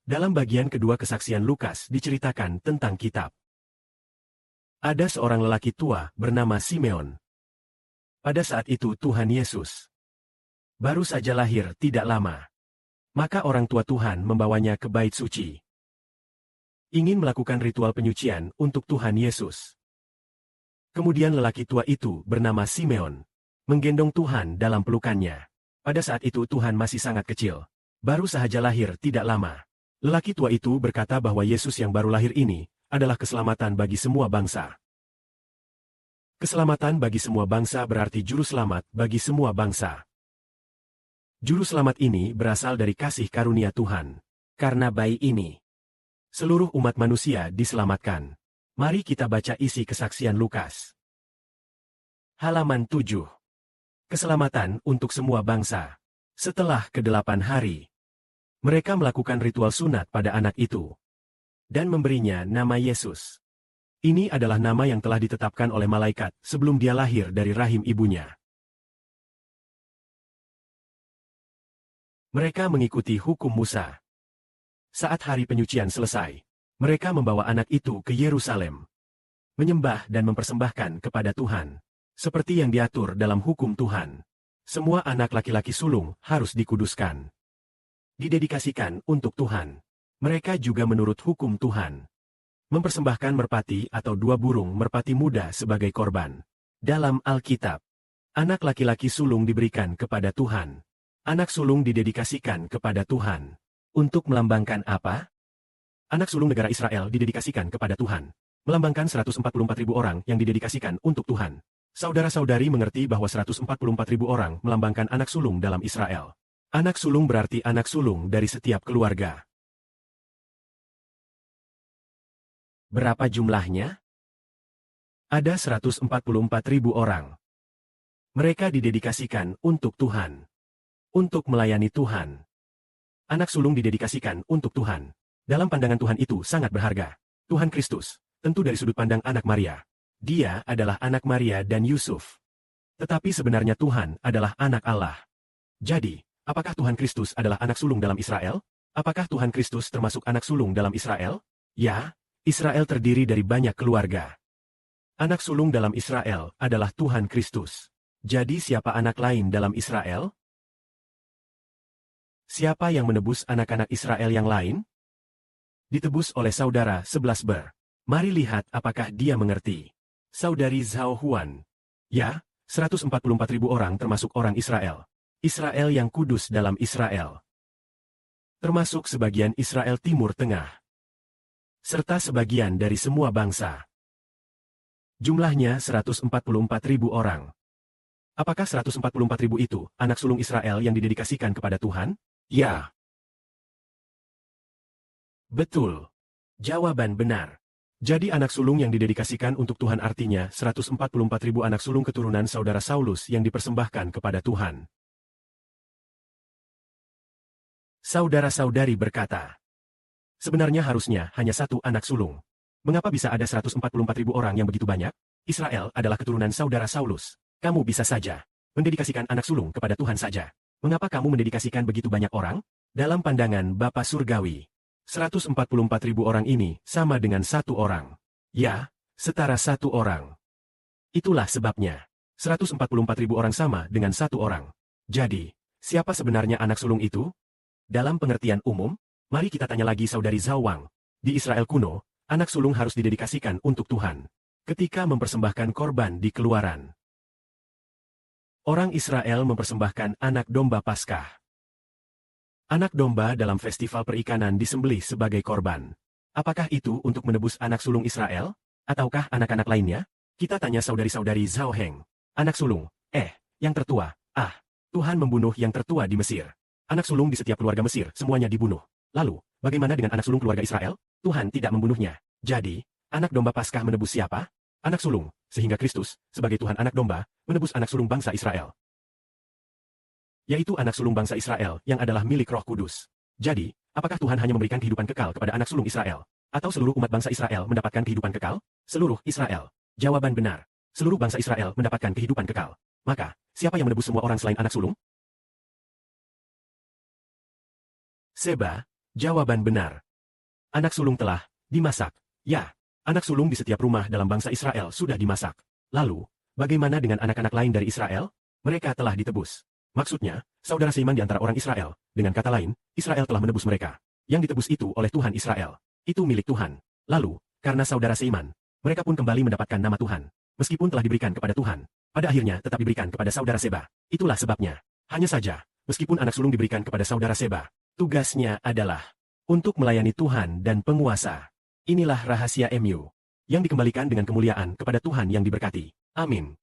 Dalam bagian kedua kesaksian Lukas diceritakan tentang kitab. Ada seorang lelaki tua bernama Simeon. Pada saat itu Tuhan Yesus baru saja lahir tidak lama. Maka orang tua Tuhan membawanya ke bait suci. Ingin melakukan ritual penyucian untuk Tuhan Yesus. Kemudian lelaki tua itu bernama Simeon menggendong Tuhan dalam pelukannya. Pada saat itu Tuhan masih sangat kecil. Baru saja lahir tidak lama. Lelaki tua itu berkata bahwa Yesus yang baru lahir ini adalah keselamatan bagi semua bangsa. Keselamatan bagi semua bangsa berarti juru selamat bagi semua bangsa. Juru selamat ini berasal dari kasih karunia Tuhan. Karena bayi ini, seluruh umat manusia diselamatkan. Mari kita baca isi kesaksian Lukas. Halaman 7. Keselamatan untuk semua bangsa. Setelah ke-8 hari, mereka melakukan ritual sunat pada anak itu dan memberinya nama Yesus. Ini adalah nama yang telah ditetapkan oleh malaikat sebelum dia lahir dari rahim ibunya. Mereka mengikuti hukum Musa. Saat hari penyucian selesai, mereka membawa anak itu ke Yerusalem, menyembah dan mempersembahkan kepada Tuhan, seperti yang diatur dalam hukum Tuhan. Semua anak laki-laki sulung harus dikuduskan, didedikasikan untuk Tuhan. Mereka juga menurut hukum Tuhan mempersembahkan merpati atau 2 burung merpati muda sebagai korban. Dalam Alkitab, anak laki-laki sulung diberikan kepada Tuhan. Anak sulung didedikasikan kepada Tuhan. Untuk melambangkan apa? Anak sulung negara Israel didedikasikan kepada Tuhan. Melambangkan 144.000 orang yang didedikasikan untuk Tuhan. Saudara-saudari mengerti bahwa 144.000 orang melambangkan anak sulung dalam Israel. Anak sulung berarti anak sulung dari setiap keluarga. Berapa jumlahnya? Ada 144.000 orang. Mereka didedikasikan untuk Tuhan. Untuk melayani Tuhan. Anak sulung didedikasikan untuk Tuhan. Dalam pandangan Tuhan itu sangat berharga. Tuhan Kristus, tentu dari sudut pandang anak Maria. Dia adalah anak Maria dan Yusuf. Tetapi sebenarnya Tuhan adalah anak Allah. Jadi, apakah Tuhan Kristus adalah anak sulung dalam Israel? Apakah Tuhan Kristus termasuk anak sulung dalam Israel? Ya, Israel terdiri dari banyak keluarga. Anak sulung dalam Israel adalah Tuhan Kristus. Jadi siapa anak lain dalam Israel? Siapa yang menebus anak-anak Israel yang lain? Ditebus oleh saudara 11 ber. Mari lihat apakah dia mengerti. Saudari Zhao Huan. Ya, 144.000 orang termasuk orang Israel. Israel yang kudus dalam Israel. Termasuk sebagian Israel Timur Tengah. Serta sebagian dari semua bangsa. Jumlahnya 144.000 orang. Apakah 144.000 itu anak sulung Israel yang didedikasikan kepada Tuhan? Ya. Betul. Jawaban benar. Jadi anak sulung yang didedikasikan untuk Tuhan artinya 144.000 anak sulung keturunan saudara Saulus yang dipersembahkan kepada Tuhan. Saudara-saudari berkata, sebenarnya harusnya hanya satu anak sulung. Mengapa bisa ada 144.000 orang yang begitu banyak? Israel adalah keturunan saudara Saulus. Kamu bisa saja mendedikasikan anak sulung kepada Tuhan saja. Mengapa kamu mendedikasikan begitu banyak orang? Dalam pandangan Bapa Surgawi, 144.000 orang ini sama dengan satu orang. Ya, setara satu orang. Itulah sebabnya, 144.000 orang sama dengan satu orang. Jadi, siapa sebenarnya anak sulung itu? Dalam pengertian umum, mari kita tanya lagi saudari Zhao Wang. Di Israel kuno, anak sulung harus didedikasikan untuk Tuhan. Ketika mempersembahkan korban di Keluaran, orang Israel mempersembahkan anak domba Paskah. Anak domba dalam festival perikanan disembelih sebagai korban. Apakah itu untuk menebus anak sulung Israel? Ataukah anak-anak lainnya? Kita tanya saudari-saudari Zhao Heng. Anak sulung, yang tertua. Tuhan membunuh yang tertua di Mesir. Anak sulung di setiap keluarga Mesir semuanya dibunuh. Lalu, bagaimana dengan anak sulung keluarga Israel? Tuhan tidak membunuhnya. Jadi, anak domba Paskah menebus siapa? Anak sulung, sehingga Kristus, sebagai Tuhan anak domba, menebus anak sulung bangsa Israel. Yaitu anak sulung bangsa Israel yang adalah milik Roh Kudus. Jadi, apakah Tuhan hanya memberikan kehidupan kekal kepada anak sulung Israel? Atau seluruh umat bangsa Israel mendapatkan kehidupan kekal? Seluruh Israel. Jawaban benar. Seluruh bangsa Israel mendapatkan kehidupan kekal. Maka, siapa yang menebus semua orang selain anak sulung? Seba, Jawaban benar. Anak sulung telah dimasak. Ya, anak sulung di setiap rumah dalam bangsa Israel sudah dimasak. Lalu, bagaimana dengan anak-anak lain dari Israel? Mereka telah ditebus. Maksudnya, saudara seiman di antara orang Israel. Dengan kata lain, Israel telah menebus mereka. Yang ditebus itu oleh Tuhan Israel. Itu milik Tuhan. Lalu, karena saudara seiman, mereka pun kembali mendapatkan nama Tuhan. Meskipun telah diberikan kepada Tuhan, pada akhirnya tetap diberikan kepada saudara Seba. Itulah sebabnya. Hanya saja, meskipun anak sulung diberikan kepada saudara Seba, tugasnya adalah untuk melayani Tuhan dan penguasa. Inilah rahasia MU yang dikembalikan dengan kemuliaan kepada Tuhan yang diberkati. Amin.